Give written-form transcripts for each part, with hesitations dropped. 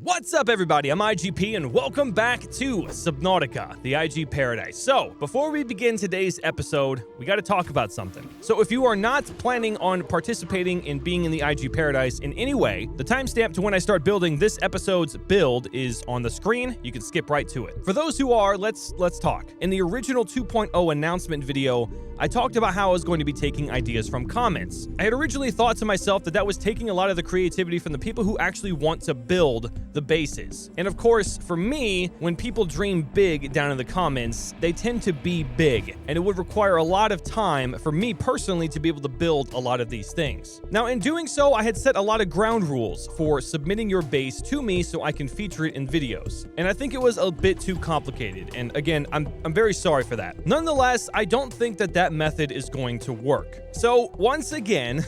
What's up, everybody? I'm IGP, and welcome back to Subnautica, the IGParadise. So, before we begin today's episode, we got to talk about something. So, if you are not planning on participating in being in the IGParadise in any way, the timestamp to when I start building this episode's build is on the screen. You can skip right to it. For those who are, let's talk. In the original 2.0 announcement video, I talked about how I was going to be taking ideas from comments. I had originally thought to myself that was taking a lot of the creativity from the people who actually want to build the bases. And of course, for me, when people dream big down in the comments, they tend to be big, and it would require a lot of time for me personally to be able to build a lot of these things. Now, in doing so, I had set a lot of ground rules for submitting your base to me so I can feature it in videos. And I think it was a bit too complicated, and again, I'm very sorry for that. Nonetheless, I don't think that method is going to work. So once again,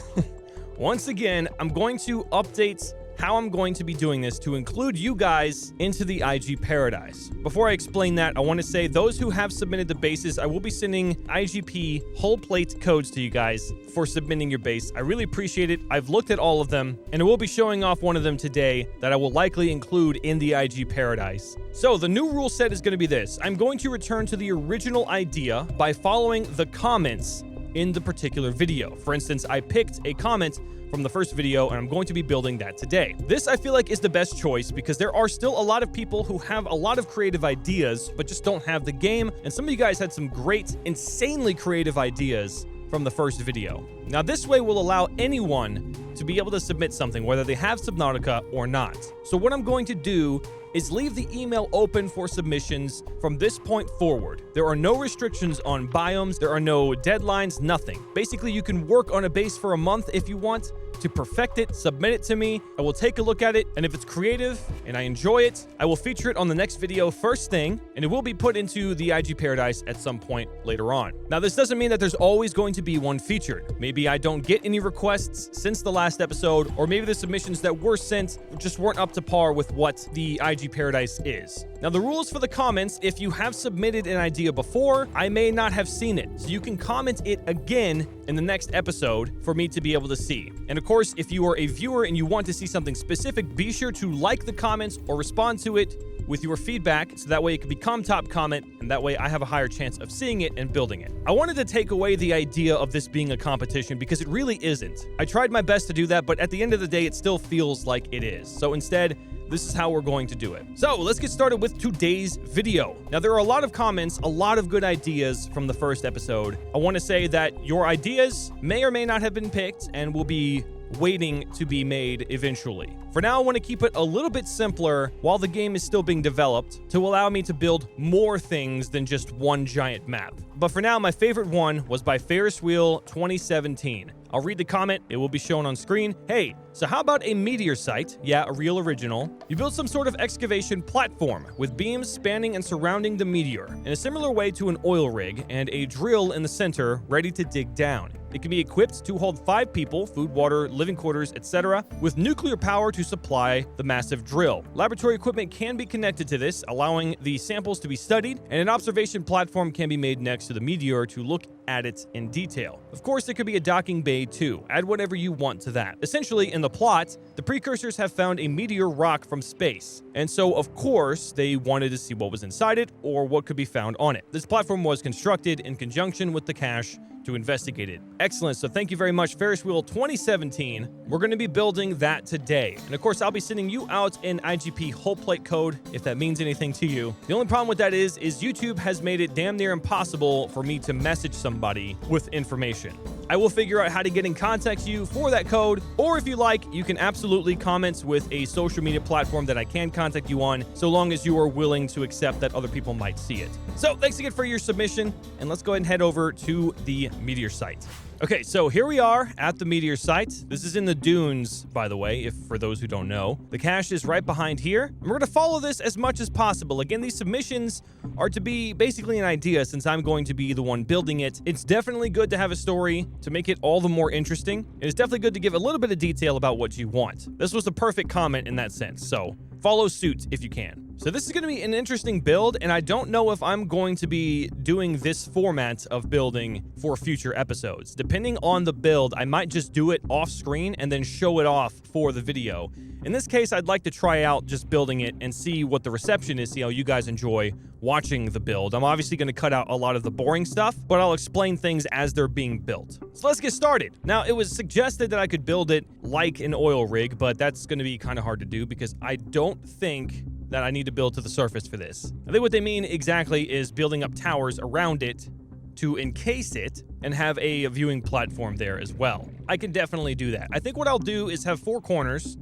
I'm going to update how I'm going to be doing this to include you guys into the IGParadise. Before I explain that, I want to say those who have submitted the bases, I will be sending IGP whole plate codes to you guys for submitting your base. I really appreciate it. I've looked at all of them, and I will be showing off one of them today that I will likely include in the IGParadise. So the new rule set is going to be this. I'm going to return to the original idea by following the comments in the particular video. For instance, I picked a comment from the first video, and I'm going to be building that today. This, I feel like, is the best choice because there are still a lot of people who have a lot of creative ideas, but just don't have the game. And some of you guys had some great, insanely creative ideas from the first video. Now, this way will allow anyone to be able to submit something, whether they have Subnautica or not. So what I'm going to do is leave the email open for submissions from this point forward. There are no restrictions on biomes, there are no deadlines, nothing. Basically, you can work on a base for a month if you want to perfect it, submit it to me. I will take a look at it, and if it's creative and I enjoy it, I will feature it on the next video first thing, and it will be put into the IGParadise at some point later on. Now, this doesn't mean that there's always going to be one featured. Maybe I don't get any requests since the last episode, or maybe the submissions that were sent just weren't up to par with what the IGParadise is. Now, the rules for the comments: if you have submitted an idea before, I may not have seen it, so you can comment it again in the next episode for me to be able to see. And of course, if you are a viewer and you want to see something specific, be sure to like the comments or respond to it with your feedback, so that way it can become top comment, and that way I have a higher chance of seeing it and building it. I wanted to take away the idea of this being a competition because it really isn't. I tried my best to do that, but at the end of the day, it still feels like it is. So instead, this is how we're going to do it. So let's get started with today's video. Now, there are a lot of comments, a lot of good ideas from the first episode. I want to say that your ideas may or may not have been picked and will be waiting to be made eventually. For now, I want to keep it a little bit simpler while the game is still being developed to allow me to build more things than just one giant map. But for now, my favorite one was by Ferris Wheel 2017. I'll read the comment, it will be shown on screen. Hey, so how about a meteor site? Yeah, a real original. You build some sort of excavation platform with beams spanning and surrounding the meteor in a similar way to an oil rig, and a drill in the center ready to dig down. It can be equipped to hold 5 people, food, water, living quarters, etc., with nuclear power to supply the massive drill. Laboratory equipment can be connected to this, allowing the samples to be studied, and an observation platform can be made next to the meteor to look at it in detail. Of course, there could be a docking bay too. Add whatever you want to that. Essentially, in the plot, the Precursors have found a meteor rock from space, and so of course they wanted to see what was inside it or what could be found on it. This platform was constructed in conjunction with the cache to investigate it. Excellent. So thank you very much, Ferris Wheel 2017. We're going to be building that today. And of course, I'll be sending you out an IGP whole plate code if that means anything to you. The only problem with that is YouTube has made it damn near impossible for me to message somebody with information. I will figure out how to get in contact with you for that code, or if you like, you can absolutely comment with a social media platform that I can contact you on, so long as you are willing to accept that other people might see it. So thanks again for your submission, and let's go ahead and head over to the meteor site. Okay, so here we are at the meteor site. This is in the dunes, by the way, if for those who don't know. The cache is right behind here, and we're going to follow this as much as possible. Again, these submissions are to be basically an idea since I'm going to be the one building it. It's definitely good to have a story to make it all the more interesting. It's definitely good to give a little bit of detail about what you want. This was the perfect comment in that sense, so follow suit if you can. So this is going to be an interesting build, and I don't know if I'm going to be doing this format of building for future episodes. Depending on the build, I might just do it off screen and then show it off for the video. In this case, I'd like to try out just building it and see what the reception is, see how you guys enjoy watching the build. I'm obviously going to cut out a lot of the boring stuff, but I'll explain things as they're being built. So let's get started. Now, it was suggested that I could build it like an oil rig, but that's going to be kind of hard to do because I don't think that I need to build to the surface for this. I think what they mean exactly is building up towers around it to encase it and have a viewing platform there as well. I can definitely do that. I think what I'll do is have 4 corners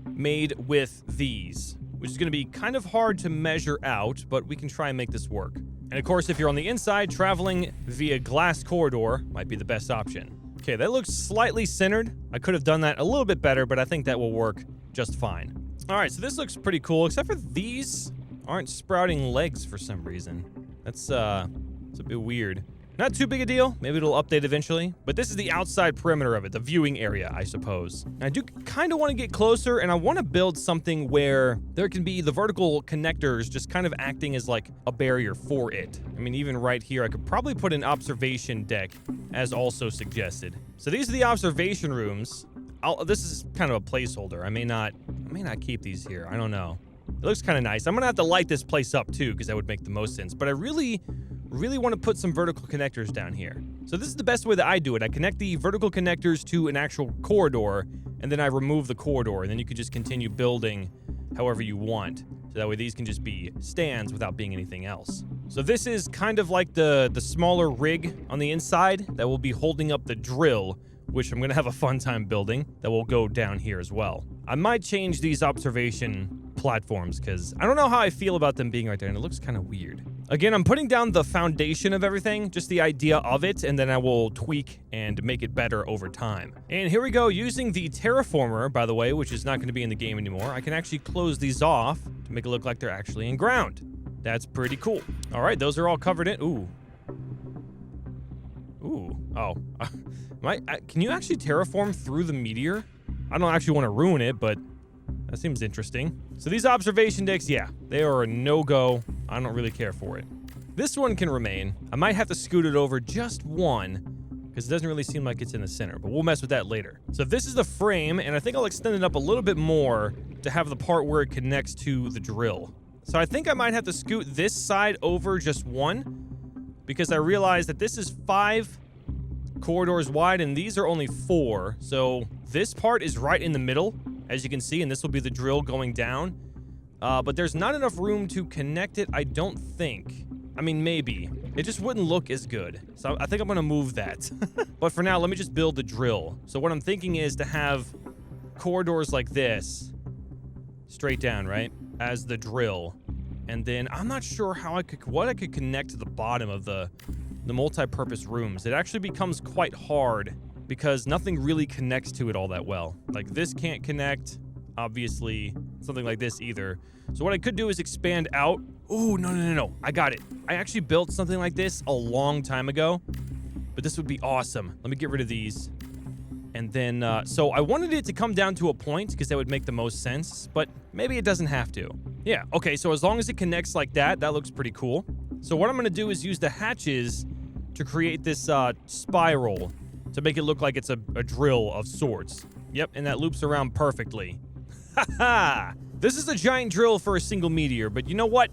made with these, which is going to be kind of hard to measure out, but we can try and make this work. And of course, if you're on the inside, traveling via glass corridor might be the best option. Okay, that looks slightly centered. I could have done that a little bit better, but I think that will work just fine. All right, so this looks pretty cool, except for these aren't sprouting legs for some reason. It's a bit weird. Not too big a deal. Maybe it'll update eventually. But this is the outside perimeter of it, the viewing area, I suppose. And I do kind of want to get closer, and I want to build something where there can be the vertical connectors just kind of acting as like a barrier for it. I mean, even right here, I could probably put an observation deck as also suggested. So these are the observation rooms. This is kind of a placeholder. I may not keep these here. I don't know. It looks kind of nice. I'm gonna have to light this place up too, because that would make the most sense. But I really want to put some vertical connectors down here. So this is the best way that I do it. I connect the vertical connectors to an actual corridor, and then I remove the corridor, and then you can just continue building however you want. So that way these can just be stands without being anything else. So this is kind of like the smaller rig on the inside that will be holding up the drill, which I'm going to have a fun time building, that will go down here as well. I might change these observation platforms because I don't know how I feel about them being right there, and it looks kind of weird. Again, I'm putting down the foundation of everything, just the idea of it, and then I will tweak and make it better over time. And here we go, using the terraformer, by the way, which is not going to be in the game anymore. I can actually close these off to make it look like they're actually in ground. That's pretty cool. All right, those are all covered in. Ooh. Oh. Can you actually terraform through the meteor? I don't actually want to ruin it, but that seems interesting. So these observation decks, yeah, they are a no-go. I don't really care for it. This one can remain. I might have to scoot it over just one because it doesn't really seem like it's in the center, but we'll mess with that later. So this is the frame, and I think I'll extend it up a little bit more to have the part where it connects to the drill. So I think I might have to scoot this side over just one because I realized that this is 5 corridors wide and these are only 4. So this part is right in the middle, as you can see, and this will be the drill going down. But there's not enough room to connect it, I don't think. I mean, maybe. It just wouldn't look as good. So I think I'm gonna move that. But for now, let me just build the drill. So what I'm thinking is to have corridors like this, straight down, right? As the drill. And then I'm not sure what I could connect to the bottom of the multi-purpose rooms. It actually becomes quite hard because nothing really connects to it all that well. Like this can't connect, obviously, something like this either. So what I could do is expand out. Oh, no. I got it. I actually built something like this a long time ago, but this would be awesome. Let me get rid of these. And then, so I wanted it to come down to a point because that would make the most sense, but maybe it doesn't have to. Yeah, okay, so as long as it connects like that, that looks pretty cool. So what I'm gonna do is use the hatches to create this spiral to make it look like it's a drill of sorts. Yep, and that loops around perfectly. Haha! This is a giant drill for a single meteor, but you know what?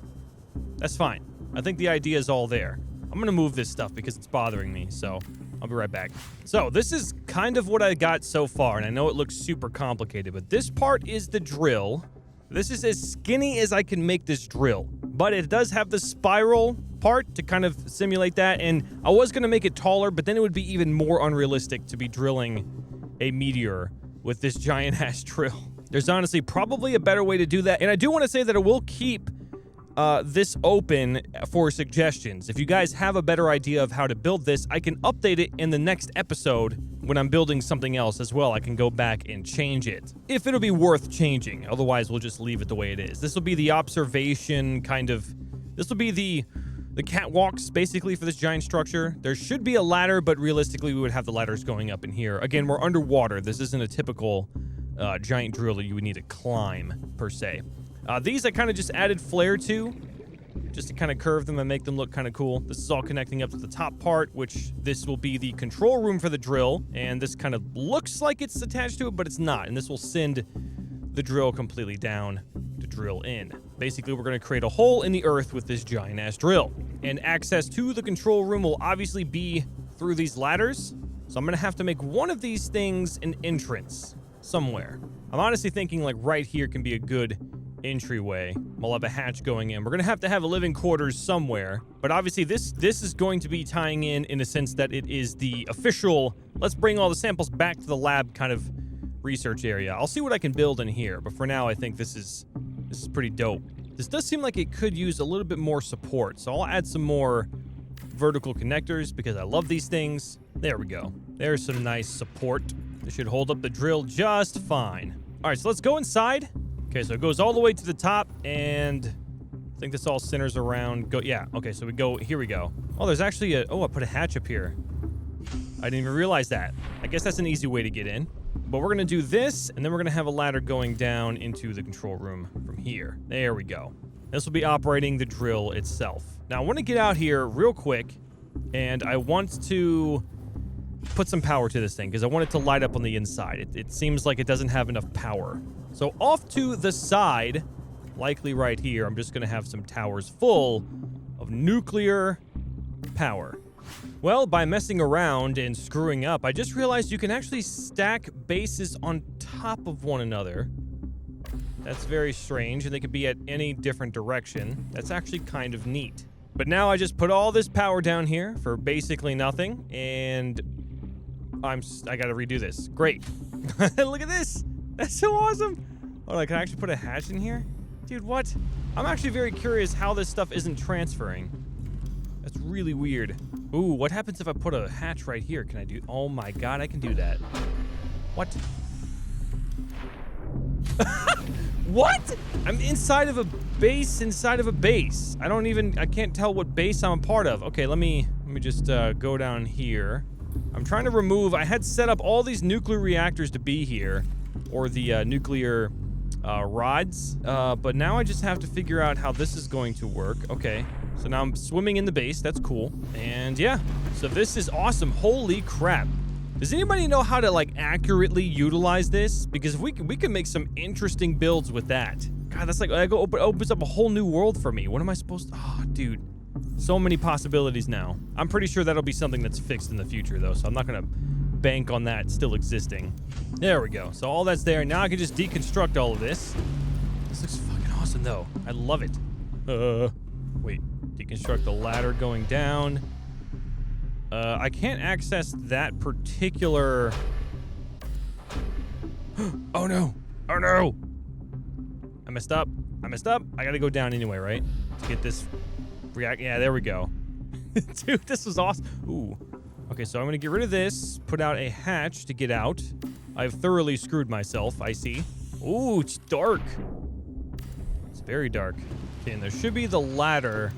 That's fine. I think the idea is all there. I'm gonna move this stuff because it's bothering me, so I'll be right back. So this is kind of what I got so far, and I know it looks super complicated, but this part is the drill. This is as skinny as I can make this drill, but it does have the spiral part to kind of simulate that, and I was gonna make it taller, but then it would be even more unrealistic to be drilling a meteor with this giant ass drill. There's honestly probably a better way to do that, and I do want to say that I will keep this open for suggestions. If you guys have a better idea of how to build this, I can update it in the next episode when I'm building something else as well. I can go back and change it if it'll be worth changing. Otherwise, we'll just leave it the way it is. This will be the observation kind of, this will be the catwalks basically for this giant structure. There should be a ladder, but realistically we would have the ladders going up in here. Again, we're underwater. This isn't a typical giant drill that you would need to climb per se. These I kind of just added flare to, just to kind of curve them and make them look kind of cool. This is all connecting up to the top part, which this will be the control room for the drill. And this kind of looks like it's attached to it, but it's not. And this will send the drill completely down to drill in. Basically, we're going to create a hole in the earth with this giant ass drill. And access to the control room will obviously be through these ladders. So I'm going to have to make one of these things an entrance somewhere. I'm honestly thinking like right here can be a good entryway. We'll have a hatch going in. We're going to have a living quarters somewhere. But obviously this is going to be tying in a sense that it is the official, let's bring all the samples back to the lab kind of research area. I'll see what I can build in here. But for now, I think this is pretty dope. This does seem like it could use a little bit more support. So I'll add some more vertical connectors because I love these things. There we go. There's some nice support. This should hold up the drill just fine. All right, so let's go inside. Okay, so it goes all the way to the top, and I think this all centers around. Yeah, okay, so here we go. Oh, there's actually I put a hatch up here. I didn't even realize that. I guess that's an easy way to get in. But we're going to do this, and then we're going to have a ladder going down into the control room from here. There we go. This will be operating the drill itself. Now, I want to get out here real quick, and I want to put some power to this thing, because I want it to light up on the inside. It seems like it doesn't have enough power. So off to the side, likely right here, I'm just going to have some towers full of nuclear power. Well, by messing around and screwing up, I just realized you can actually stack bases on top of one another. That's very strange, and they can be at any different direction. That's actually kind of neat. But now I just put all this power down here for basically nothing, and I gotta redo this. Great. Look at this. That's so awesome. Hold on, can I actually put a hatch in here? Dude, what? I'm actually very curious how this stuff isn't transferring. That's really weird. Ooh, what happens if I put a hatch right here? Can I do... Oh my god, I can do that. What? What? I'm inside of a base inside of a base. I can't tell what base I'm a part of. Okay, let me just go down here. I'm trying to remove... I had set up all these nuclear reactors to be here. Or the nuclear rods. But now I just have to figure out how this is going to work. Okay. So now I'm swimming in the base. That's cool. And yeah. So this is awesome. Holy crap. Does anybody know how to like accurately utilize this? Because if we can make some interesting builds with that. God, that's like opens up a whole new world for me. What am I supposed to... Oh, dude. So many possibilities now. I'm pretty sure that'll be something that's fixed in the future though. So I'm not going to bank on that still existing. There we go. So all that's there. Now I can just deconstruct all of this. This looks fucking awesome though. I love it. Wait. Deconstruct the ladder going down. I can't access that particular... Oh no. Oh no. I messed up. I gotta go down anyway, right? To get this Yeah, there we go. Dude, this was awesome. Ooh. Okay, so I'm gonna get rid of this, put out a hatch to get out. I've thoroughly screwed myself, I see. Ooh, it's dark. It's very dark. Okay, and there should be the ladder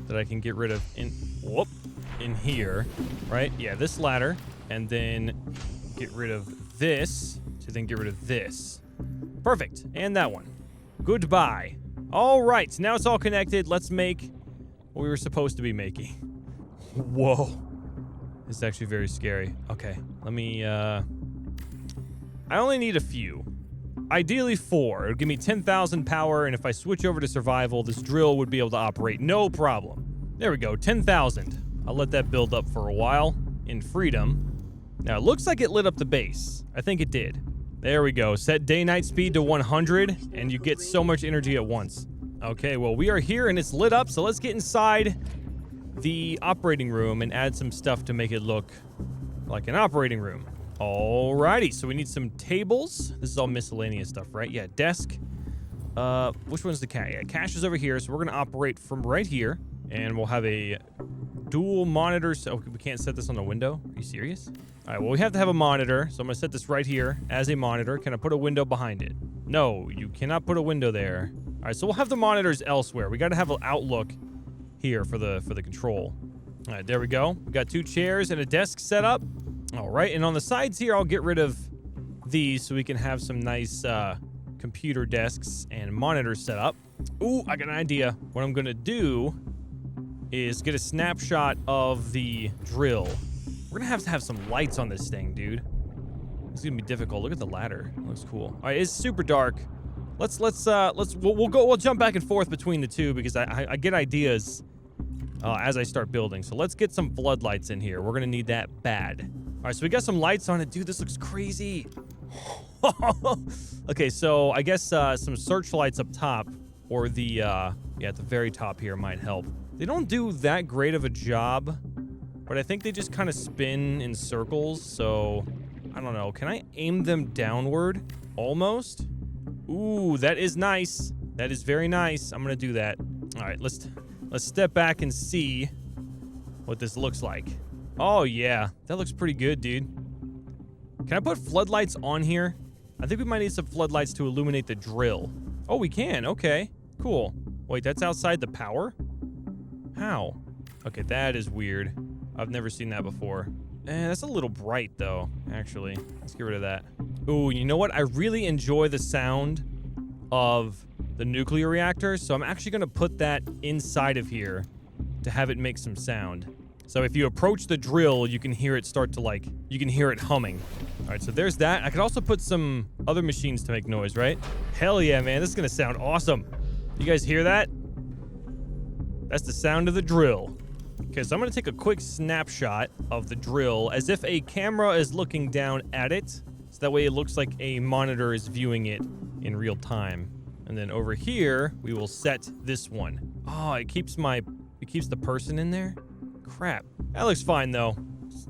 that I can get rid of in here, right? Yeah, this ladder, and then get rid of this, to then get rid of this. Perfect, and that one. Goodbye. All right, now it's all connected. Let's make what we were supposed to be making. Whoa. It's actually very scary. Okay, let me, I only need a few. Ideally 4. It would give me 10,000 power, and if I switch over to survival, this drill would be able to operate no problem. There we go, 10,000. I'll let that build up for a while in freedom. Now, it looks like it lit up the base. I think it did. There we go. Set day-night speed to 100, and you get so much energy at once. Okay, well, we are here, and it's lit up, so let's get inside the operating room and add some stuff to make it look like an operating room. Alrighty, so we need some tables. This is all miscellaneous stuff, right? Yeah, desk. Which one's the cache? Yeah, cache is over here, so we're gonna operate from right here, and we'll have a dual monitor. So we can't set this on the window? Are you serious? All right, well, we have to have a monitor, so I'm gonna set this right here as a monitor. Can I put a window behind it? No, you cannot put a window there. All right, so we'll have the monitors elsewhere. We gotta have an outlook here for the control. All right, there we go. We got 2 chairs and a desk set up. All right, and on the sides here, I'll get rid of these so we can have some nice computer desks and monitors set up. Ooh, I got an idea. What I'm gonna do is get a snapshot of the drill. We're gonna have to have some lights on this thing, dude. It's gonna be difficult. Look at the ladder. It looks cool. All right, it's super dark. We'll jump back and forth between the two because I get ideas as I start building. So let's get some floodlights in here. We're gonna need that bad. All right, so we got some lights on it. Dude, this looks crazy. Okay, so I guess some searchlights up top, or the yeah, at the very top here might help. They don't do that great of a job, but I think they just kind of spin in circles. So I don't know. Can I aim them downward? Almost. Ooh, that is nice. That is very nice. I'm gonna do that. All right, let's step back and see what this looks like. Oh yeah, that looks pretty good, dude. Can I put floodlights on here? I think we might need some floodlights to illuminate the drill. Oh, we can. Okay, cool. Wait, that's outside the power? How? Okay, that is weird. I've never seen that before. That's a little bright, though, actually. Let's get rid of that. Ooh, you know what? I really enjoy the sound of the nuclear reactor, so I'm actually going to put that inside of here to have it make some sound. So if you approach the drill, you can hear it start to, you can hear it humming. All right, so there's that. I could also put some other machines to make noise, right? Hell yeah, man. This is going to sound awesome. You guys hear that? That's the sound of the drill. Okay, so I'm going to take a quick snapshot of the drill as if a camera is looking down at it. So that way it looks like a monitor is viewing it in real time. And then over here, we will set this one. Oh, it keeps the person in there? Crap. That looks fine, though.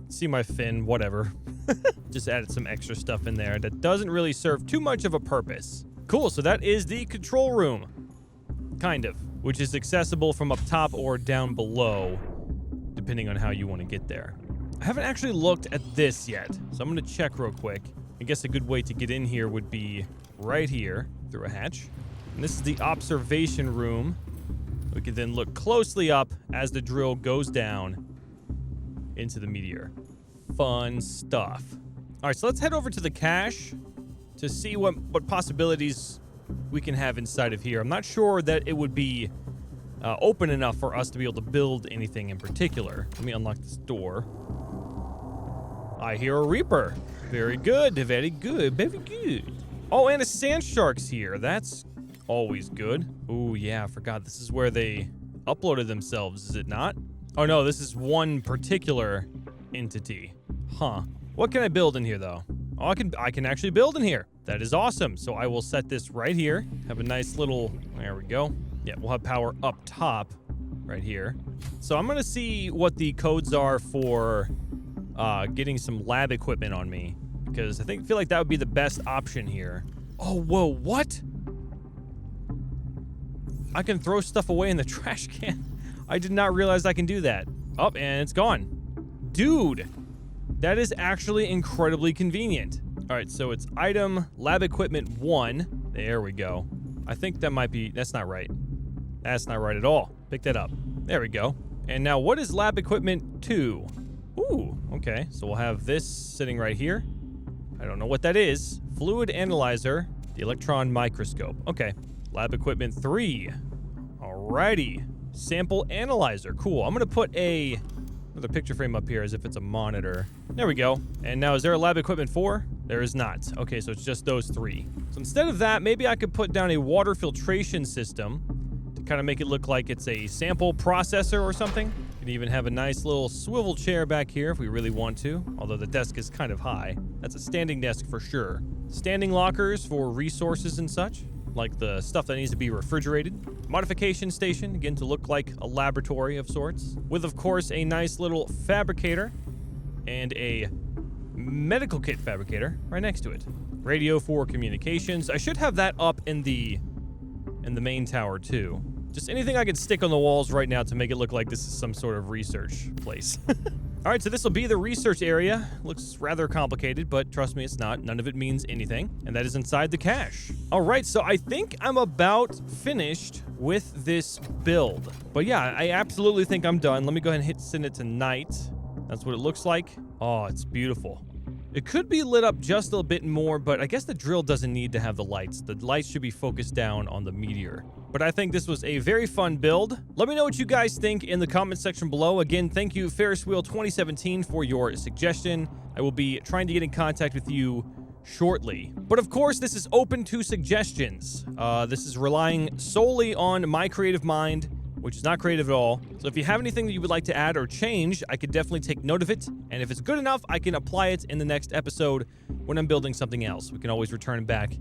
See my fin, whatever. Just added some extra stuff in there that doesn't really serve too much of a purpose. Cool, so that is the control room. Kind of. Which is accessible from up top or down below, depending on how you want to get there. I haven't actually looked at this yet, so I'm going to check real quick. I guess a good way to get in here would be right here, through a hatch. And this is the observation room. We can then look closely up as the drill goes down into the meteor. Fun stuff. All right, so let's head over to the cache to see what possibilities we can have inside of here. I'm not sure that it would be open enough for us to be able to build anything in particular. Let me unlock this door. I hear a reaper. Very good, very good, very good. Oh, and a sand shark's here. That's always good. Oh, yeah, I forgot. This is where they uploaded themselves, is it not? Oh, no, this is one particular entity. Huh. What can I build in here, though? Oh, I can actually build in here. That is awesome. So I will set this right here. Have a nice little... There we go. Yeah, we'll have power up top right here. So I'm going to see what the codes are for getting some lab equipment on me, because I feel like that would be the best option here. Oh, whoa, what? I can throw stuff away in the trash can. I did not realize I can do that. Oh, and it's gone. Dude, that is actually incredibly convenient. All right, so it's item lab equipment 1. There we go. I think that might be, that's not right. That's not right at all. Pick that up. There we go. And now what is lab equipment 2? Ooh, okay. So we'll have this sitting right here. I don't know what that is. Fluid analyzer, the electron microscope. Okay. Lab equipment 3. Alrighty. Sample analyzer. Cool. I'm going to put another picture frame up here as if it's a monitor. There we go. And now is there a lab equipment 4? There is not. Okay, so it's just those 3. So instead of that, maybe I could put down a water filtration system to kind of make it look like it's a sample processor or something. You can even have a nice little swivel chair back here if we really want to, although the desk is kind of high. That's a standing desk for sure. Standing lockers for resources and such, like the stuff that needs to be refrigerated. Modification station, again, to look like a laboratory of sorts, with, of course, a nice little fabricator and a medical kit fabricator right next to it. Radio for communications. I should have that up in the main tower, too. Just anything I could stick on the walls right now to make it look like this is some sort of research place. All right, so this will be the research area. Looks rather complicated, but trust me, it's not. None of it means anything. And that is inside the cache. All right, so I think I'm about finished with this build. But yeah, I absolutely think I'm done. Let me go ahead and send it to night. That's what it looks like. Oh, it's beautiful. It could be lit up just a bit more, but I guess the drill doesn't need to have the lights. The lights should be focused down on the Meteor. But I think this was a very fun build. Let me know what you guys think in the comment section below. Again, thank you, Ferris Wheel 2017, for your suggestion. I will be trying to get in contact with you shortly. But of course, this is open to suggestions. This is relying solely on my creative mind, which is not creative at all. So if you have anything that you would like to add or change, I could definitely take note of it. And if it's good enough, I can apply it in the next episode when I'm building something else. We can always return back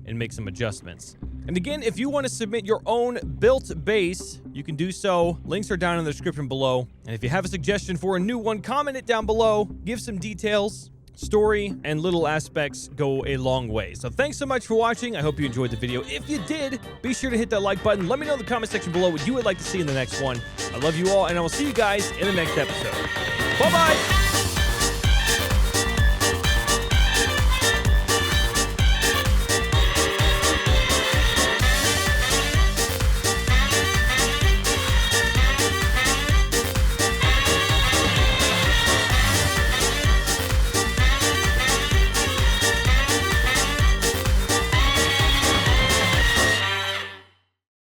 and make some adjustments. And again, if you want to submit your own built base, you can do so. Links are down in the description below. And if you have a suggestion for a new one, comment it down below. Give some details. Story and little aspects go a long way. So thanks so much for watching. I hope you enjoyed the video. If you did, be sure to hit that like button. Let me know in the comment section below what you would like to see in the next one. I love you all, and I will see you guys in the next episode. Bye-bye!